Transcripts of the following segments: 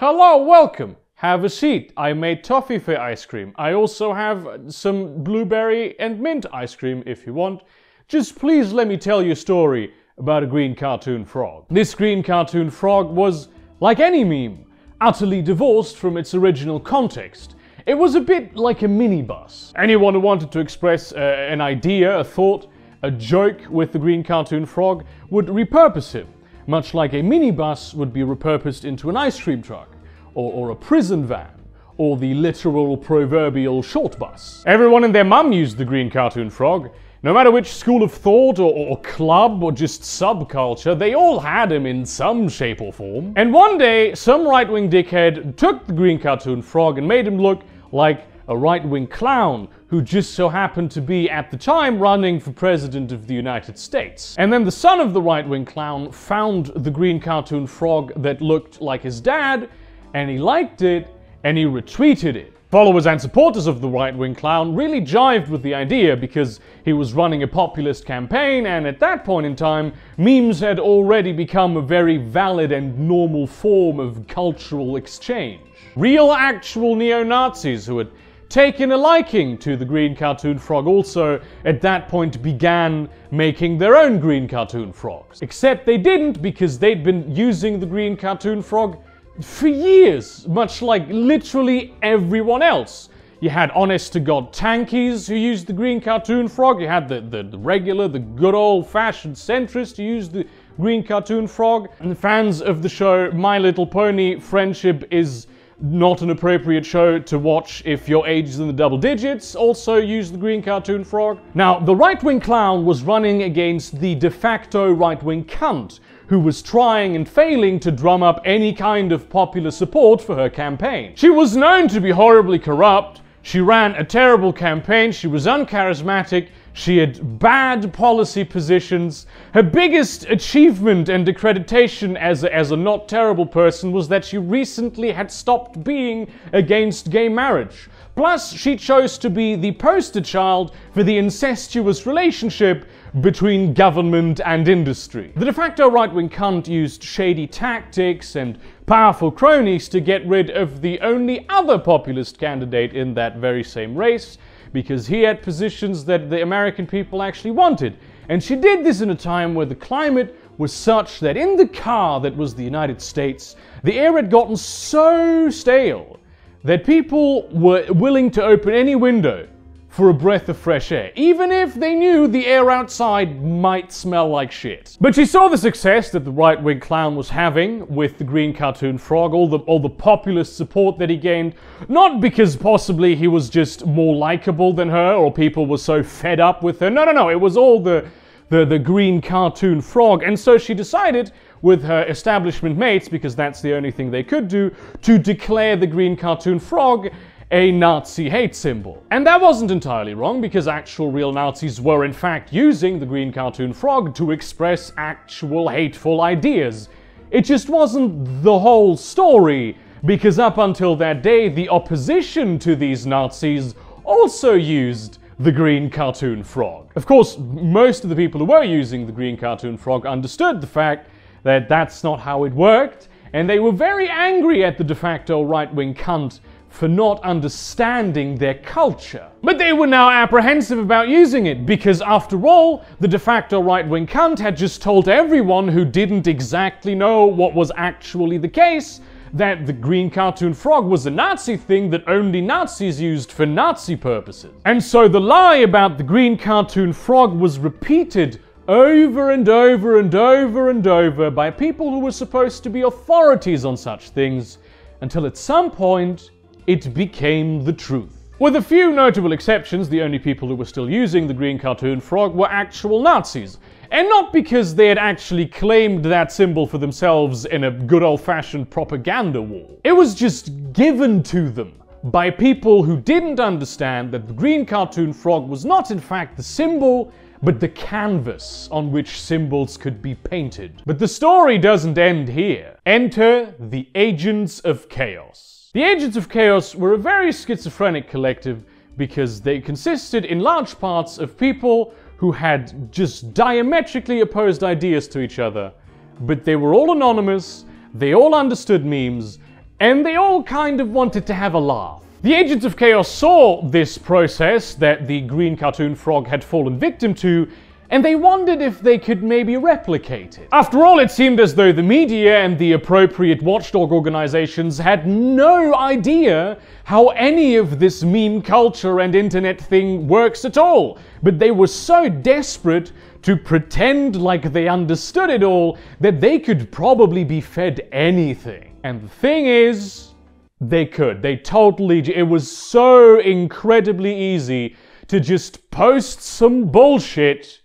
Hello, welcome. Have a seat. I made toffee for ice cream. I also have some blueberry and mint ice cream if you want. Just please let me tell you a story about a green cartoon frog. This green cartoon frog was, like any meme, utterly divorced from its original context. It was a bit like a minibus. Anyone who wanted to express an idea, a thought, a joke with the green cartoon frog would repurpose it, much like a minibus would be repurposed into an ice cream truck, or a prison van, or the literal proverbial short bus. Everyone and their mum used the green cartoon frog. No matter which school of thought, or club, or just subculture, they all had him in some shape or form. And one day, some right-wing dickhead took the green cartoon frog and made him look like a right-wing clown who just so happened to be, at the time, running for president of the United States. And then the son of the right-wing clown found the green cartoon frog that looked like his dad, and he liked it, and he retweeted it. Followers and supporters of the right-wing clown really jived with the idea because he was running a populist campaign, and at that point in time, memes had already become a very valid and normal form of cultural exchange. Real actual neo-Nazis who had taken a liking to the green cartoon frog also, at that point, began making their own green cartoon frogs. Except they didn't, because they'd been using the green cartoon frog for years, much like literally everyone else. You had honest-to-God tankies who used the green cartoon frog, you had the regular, the good old-fashioned centrist who used the green cartoon frog, and the fans of the show My Little Pony, Friendship is not an appropriate show to watch if your age is in the double digits, also use the green cartoon frog. Now, the right-wing clown was running against the de facto right-wing cunt, who was trying and failing to drum up any kind of popular support for her campaign. She was known to be horribly corrupt, she ran a terrible campaign, she was uncharismatic, she had bad policy positions. Her biggest achievement and accreditation as a not terrible person was that she recently had stopped being against gay marriage. Plus, she chose to be the poster child for the incestuous relationship between government and industry. The de facto right-wing cunt used shady tactics and powerful cronies to get rid of the only other populist candidate in that very same race, because he had positions that the American people actually wanted. And she did this in a time where the climate was such that in the car that was the United States, the air had gotten so stale that people were willing to open any window for a breath of fresh air, even if they knew the air outside might smell like shit. But she saw the success that the right-wing clown was having with the green cartoon frog, all the populist support that he gained, not because possibly he was just more likable than her or people were so fed up with her. No, it was all the green cartoon frog. And so she decided, with her establishment mates, because that's the only thing they could do, to declare the green cartoon frog a Nazi hate symbol. And that wasn't entirely wrong, because actual real Nazis were in fact using the green cartoon frog to express actual hateful ideas. It just wasn't the whole story, because up until that day, the opposition to these Nazis also used the green cartoon frog. Of course, most of the people who were using the green cartoon frog understood the fact that that's not how it worked, and they were very angry at the de facto right-wing cunt for not understanding their culture. But they were now apprehensive about using it, because after all, the de facto right-wing cunt had just told everyone who didn't exactly know what was actually the case that the green cartoon frog was a Nazi thing that only Nazis used for Nazi purposes. And so the lie about the green cartoon frog was repeated over and over and over and over by people who were supposed to be authorities on such things, until at some point, it became the truth. With a few notable exceptions, the only people who were still using the green cartoon frog were actual Nazis. And not because they had actually claimed that symbol for themselves in a good old-fashioned propaganda war. It was just given to them by people who didn't understand that the green cartoon frog was not in fact the symbol, but the canvas on which symbols could be painted. But the story doesn't end here. Enter the Agents of Chaos. The Agents of Chaos were a very schizophrenic collective because they consisted in large parts of people who had just diametrically opposed ideas to each other, but they were all anonymous, they all understood memes, and they all kind of wanted to have a laugh. The Agents of Chaos saw this process that the green cartoon frog had fallen victim to, and they wondered if they could maybe replicate it. After all, it seemed as though the media and the appropriate watchdog organizations had no idea how any of this meme culture and internet thing works at all. But they were so desperate to pretend like they understood it all that they could probably be fed anything. And the thing is, they could. They totally... It was so incredibly easy to just post some bullshit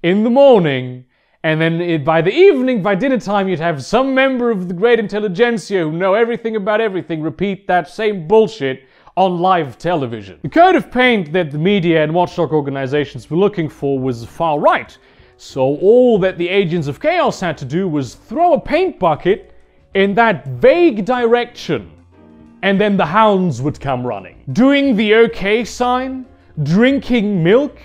in the morning, and then by the evening, by dinner time, you'd have some member of the great intelligentsia who know everything about everything repeat that same bullshit on live television. The coat of paint that the media and watchdog organizations were looking for was far right. So all that the Agents of Chaos had to do was throw a paint bucket in that vague direction, and then the hounds would come running. Doing the OK sign, drinking milk,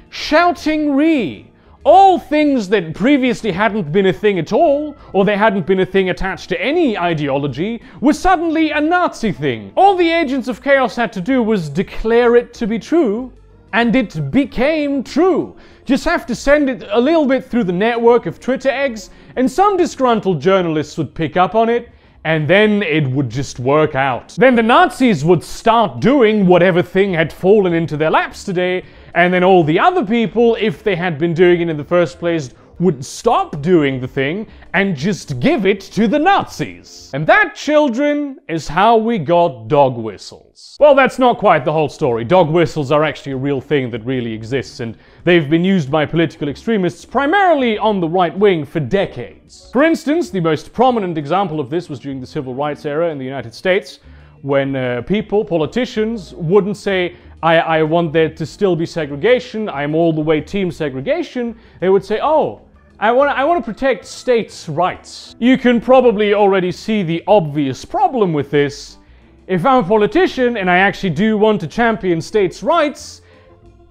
shouting "Ree." All things that previously hadn't been a thing at all, or they hadn't been a thing attached to any ideology, was suddenly a Nazi thing. All the Agents of Chaos had to do was declare it to be true, and it became true. Just have to send it a little bit through the network of Twitter eggs, and some disgruntled journalists would pick up on it, and then it would just work out. Then the Nazis would start doing whatever thing had fallen into their laps today, and then all the other people, if they had been doing it in the first place, would stop doing the thing and just give it to the Nazis. And that, children, is how we got dog whistles. Well, that's not quite the whole story. Dog whistles are actually a real thing that really exists, and they've been used by political extremists, primarily on the right wing, for decades. For instance, the most prominent example of this was during the Civil Rights era in the United States, when politicians, wouldn't say, I want there to still be segregation, I'm all the way team segregation. They would say, oh, I want to protect states' rights. You can probably already see the obvious problem with this. If I'm a politician and I actually do want to champion states' rights,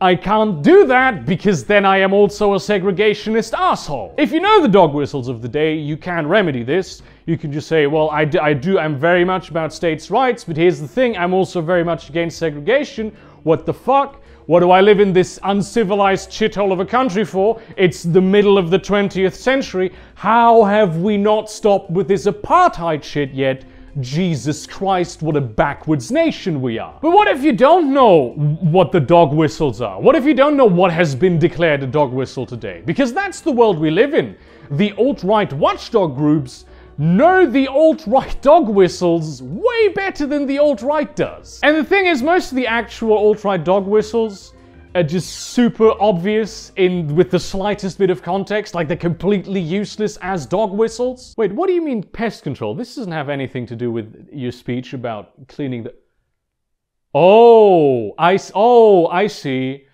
I can't do that because then I am also a segregationist asshole. If you know the dog whistles of the day, you can remedy this. You can just say, well, I'm very much about states' rights, but here's the thing, I'm also very much against segregation. What the fuck? What do I live in this uncivilized shithole of a country for? It's the middle of the 20th century. How have we not stopped with this apartheid shit yet? Jesus Christ, what a backwards nation we are. But what if you don't know what the dog whistles are? What if you don't know what has been declared a dog whistle today? Because that's the world we live in. The alt-right watchdog groups know the alt-right dog whistles way better than the alt-right does. And the thing is, most of the actual alt-right dog whistles are just super obvious with the slightest bit of context, like they're completely useless as dog whistles. Wait, what do you mean pest control? This doesn't have anything to do with your speech about cleaning the... Oh, I see.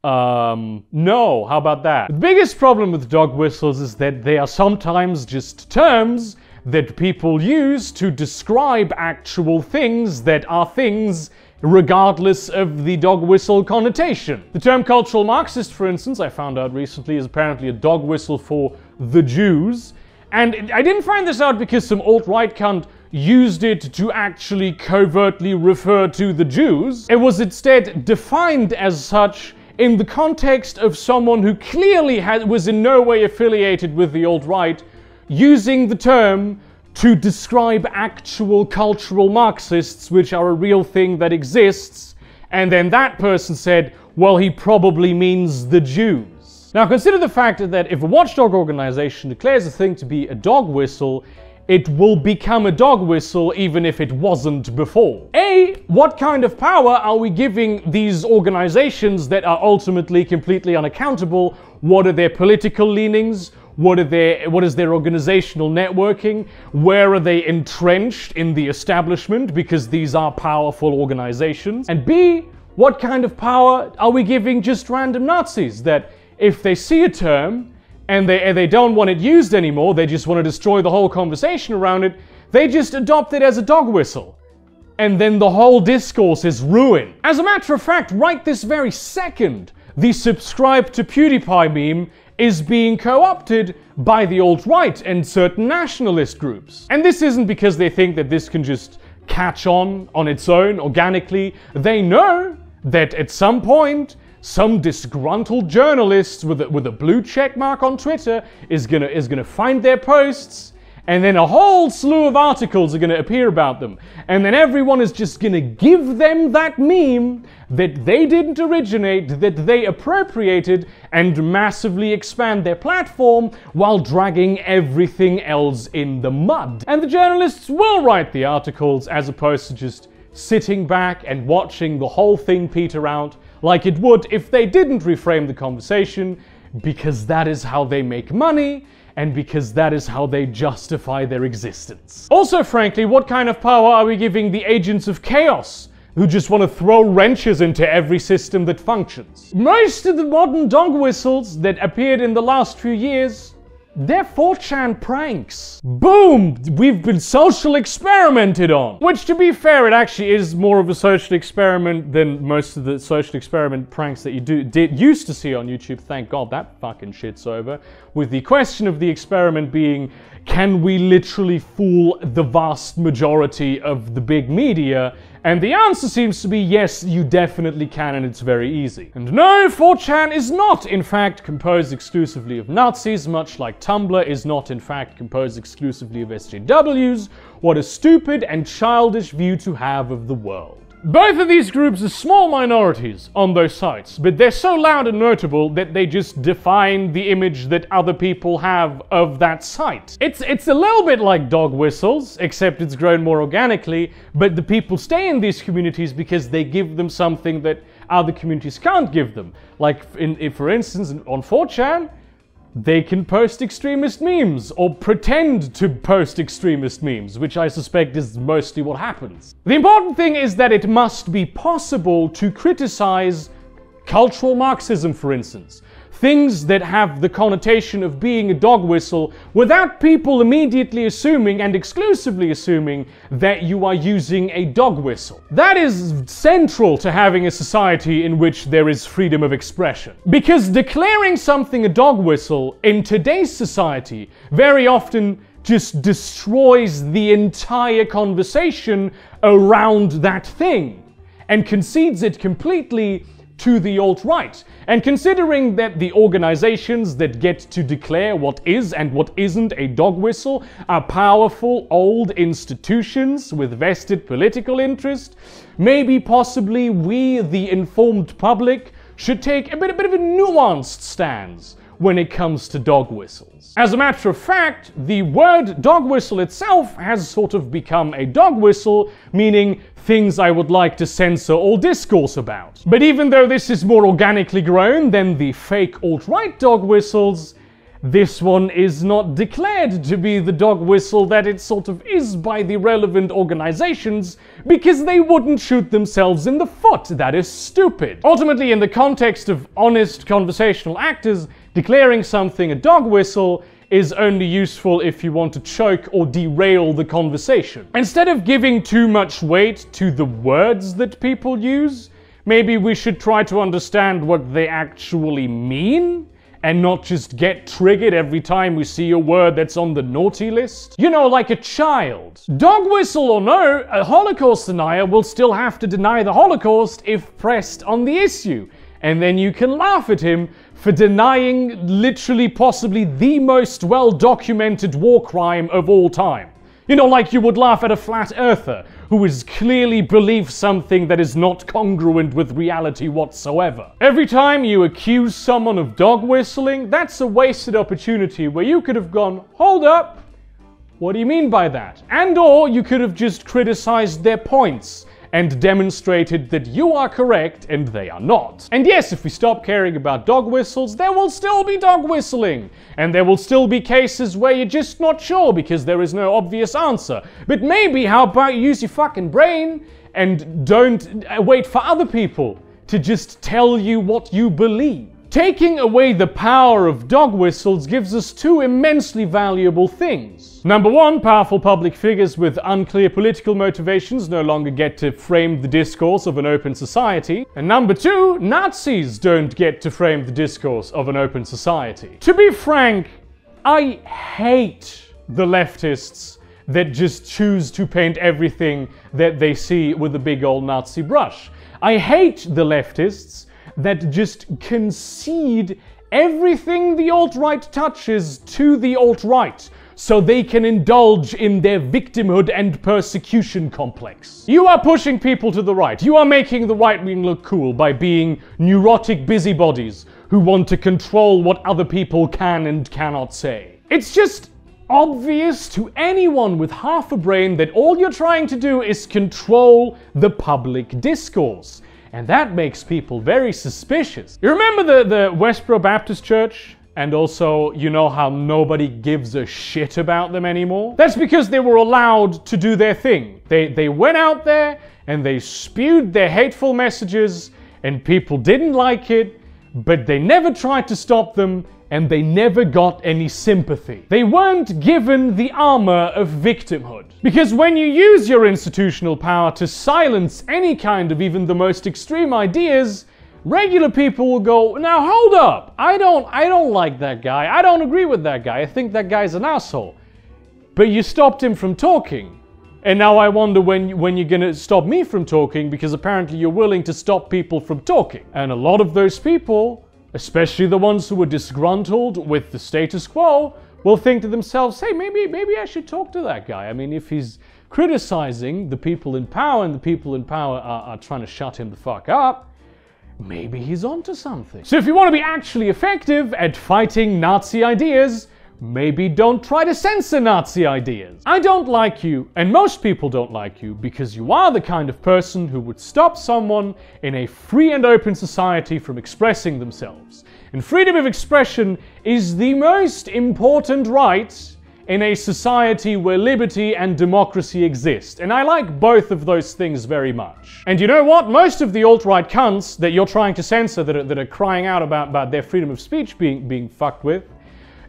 No, how about that? The biggest problem with dog whistles is that they are sometimes just terms that people use to describe actual things that are things regardless of the dog whistle connotation. The term cultural Marxist, for instance, I found out recently, is apparently a dog whistle for the Jews. And I didn't find this out because some alt-right cunt used it to actually covertly refer to the Jews. It was instead defined as such in the context of someone who clearly was in no way affiliated with the alt-right, using the term to describe actual cultural Marxists, which are a real thing that exists, and then that person said, well, he probably means the Jews. Now consider the fact that if a watchdog organization declares a thing to be a dog whistle, it will become a dog whistle even if it wasn't before. A, what kind of power are we giving these organizations that are ultimately completely unaccountable? What are their political leanings? What is their organizational networking? Where are they entrenched in the establishment? Because these are powerful organizations. And B, what kind of power are we giving just random Nazis that if they see a term and they don't want it used anymore, they just want to destroy the whole conversation around it, they just adopt it as a dog whistle. And then the whole discourse is ruined. As a matter of fact, right this very second, the subscribe to PewDiePie meme is being co-opted by the alt-right and certain nationalist groups. And this isn't because they think that this can just catch on its own, organically. They know that at some point, some disgruntled journalist with a blue check mark on Twitter is gonna find their posts, and then a whole slew of articles are gonna appear about them. And then everyone is just gonna give them that meme that they didn't originate, that they appropriated, and massively expand their platform while dragging everything else in the mud. And the journalists will write the articles as opposed to just sitting back and watching the whole thing peter out like it would if they didn't reframe the conversation, because that is how they make money, and because that is how they justify their existence. Also, frankly, what kind of power are we giving the agents of chaos who just want to throw wrenches into every system that functions? Most of the modern dog whistles that appeared in the last few years, they're 4chan pranks. Boom! We've been social experimented on. Which, to be fair, it actually is more of a social experiment than most of the social experiment pranks that you used to see on YouTube. Thank God that fucking shit's over. With the question of the experiment being, can we literally fool the vast majority of the big media? And the answer seems to be yes, you definitely can, and it's very easy. And no, 4chan is not, in fact, composed exclusively of Nazis, much like Tumblr is not, in fact, composed exclusively of SJWs. What a stupid and childish view to have of the world. Both of these groups are small minorities on those sites, but they're so loud and notable that they just define the image that other people have of that site. It's a little bit like dog whistles, except it's grown more organically, but the people stay in these communities because they give them something that other communities can't give them. Like, for instance, on 4chan, they can post extremist memes, or pretend to post extremist memes, which I suspect is mostly what happens. The important thing is that it must be possible to criticize cultural Marxism, for instance. Things that have the connotation of being a dog whistle without people immediately assuming and exclusively assuming that you are using a dog whistle. That is central to having a society in which there is freedom of expression. Because declaring something a dog whistle in today's society very often just destroys the entire conversation around that thing and concedes it completely to the alt-right. And considering that the organizations that get to declare what is and what isn't a dog whistle are powerful old institutions with vested political interest, maybe possibly we, the informed public, should take a bit of a nuanced stance when it comes to dog whistles. As a matter of fact, the word dog whistle itself has sort of become a dog whistle, meaning things I would like to censor all discourse about. But even though this is more organically grown than the fake alt-right dog whistles, this one is not declared to be the dog whistle that it sort of is by the relevant organizations, because they wouldn't shoot themselves in the foot. That is stupid. Ultimately, in the context of honest conversational actors, declaring something a dog whistle is only useful if you want to choke or derail the conversation. Instead of giving too much weight to the words that people use, maybe we should try to understand what they actually mean and not just get triggered every time we see a word that's on the naughty list. You know, like a child. Dog whistle or no, a Holocaust denier will still have to deny the Holocaust if pressed on the issue. And then you can laugh at him for denying literally possibly the most well-documented war crime of all time. You know, like you would laugh at a flat earther who is clearly believes something that is not congruent with reality whatsoever. Every time you accuse someone of dog whistling, that's a wasted opportunity where you could have gone, hold up, what do you mean by that? And or you could have just criticized their points and demonstrated that you are correct and they are not. And yes, if we stop caring about dog whistles, there will still be dog whistling. And there will still be cases where you're just not sure because there is no obvious answer. But maybe how about you use your fucking brain and don't wait for other people to just tell you what you believe. Taking away the power of dog whistles gives us two immensely valuable things. Number one, powerful public figures with unclear political motivations no longer get to frame the discourse of an open society. And number two, Nazis don't get to frame the discourse of an open society. To be frank, I hate the leftists that just choose to paint everything that they see with a big old Nazi brush. I hate the leftists that just concede everything the alt-right touches to the alt-right, so they can indulge in their victimhood and persecution complex. You are pushing people to the right. You are making the right wing look cool by being neurotic busybodies who want to control what other people can and cannot say. It's just obvious to anyone with half a brain that all you're trying to do is control the public discourse. And that makes people very suspicious. You remember the Westboro Baptist Church? And also, you know how nobody gives a shit about them anymore? That's because they were allowed to do their thing. They went out there and they spewed their hateful messages and people didn't like it, but they never tried to stop them and they never got any sympathy. They weren't given the armor of victimhood. Because when you use your institutional power to silence any kind of even the most extreme ideas, regular people will go, now hold up, I don't like that guy, I don't agree with that guy, I think that guy's an asshole. But you stopped him from talking. And now I wonder when you're gonna stop me from talking, because apparently you're willing to stop people from talking. And a lot of those people, especially the ones who are disgruntled with the status quo, will think to themselves, hey, maybe I should talk to that guy. I mean, if he's criticizing the people in power and the people in power are trying to shut him the fuck up, maybe he's onto something. So if you want to be actually effective at fighting Nazi ideas, maybe don't try to censor Nazi ideas. I don't like you, and most people don't like you, because you are the kind of person who would stop someone in a free and open society from expressing themselves. And freedom of expression is the most important right in a society where liberty and democracy exist. And I like both of those things very much. And you know what? Most of the alt-right cunts that you're trying to censor that are crying out about their freedom of speech being fucked with,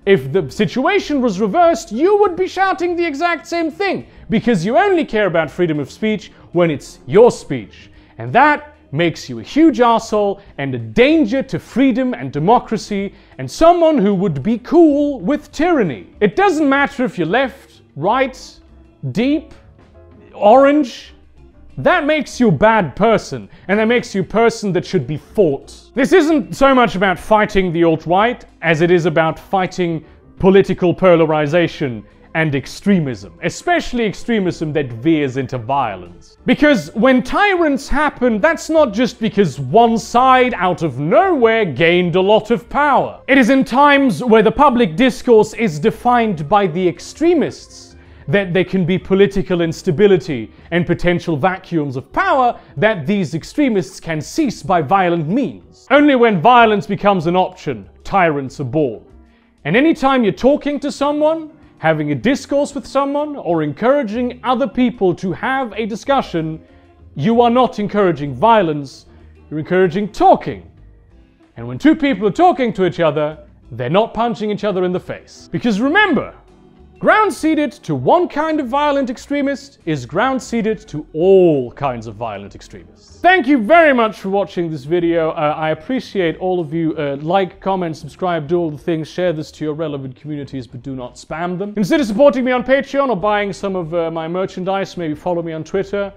if the situation was reversed, you would be shouting the exact same thing, because you only care about freedom of speech when it's your speech. And that makes you a huge arsehole and a danger to freedom and democracy and someone who would be cool with tyranny. It doesn't matter if you're left, right, deep, orange. That makes you a bad person, and that makes you a person that should be fought. This isn't so much about fighting the alt-right as it is about fighting political polarization and extremism, especially extremism that veers into violence. Because when tyrants happen, that's not just because one side out of nowhere gained a lot of power. It is in times where the public discourse is defined by the extremists that there can be political instability and potential vacuums of power that these extremists can seize by violent means. Only when violence becomes an option, tyrants are born. And anytime you're talking to someone, having a discourse with someone, or encouraging other people to have a discussion, you are not encouraging violence, you're encouraging talking. And when two people are talking to each other, they're not punching each other in the face. Because remember, ground-seeded to one kind of violent extremist is ground-seeded to all kinds of violent extremists. Thank you very much for watching this video. I appreciate all of you. Like, comment, subscribe, do all the things. Share this to your relevant communities, but do not spam them. Consider supporting me on Patreon or buying some of my merchandise. Maybe follow me on Twitter.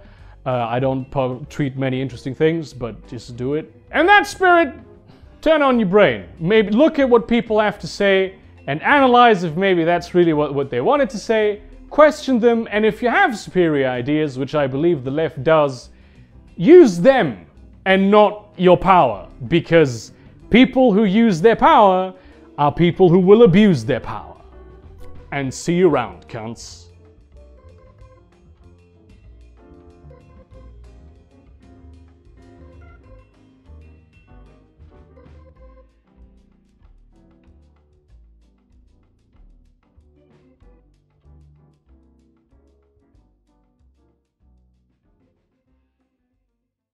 I don't tweet many interesting things, but just do it. And that spirit, turn on your brain. Maybe look at what people have to say and analyze if maybe that's really what they wanted to say, question them, and if you have superior ideas, which I believe the left does, use them and not your power, because people who use their power are people who will abuse their power. And see you around, cunts.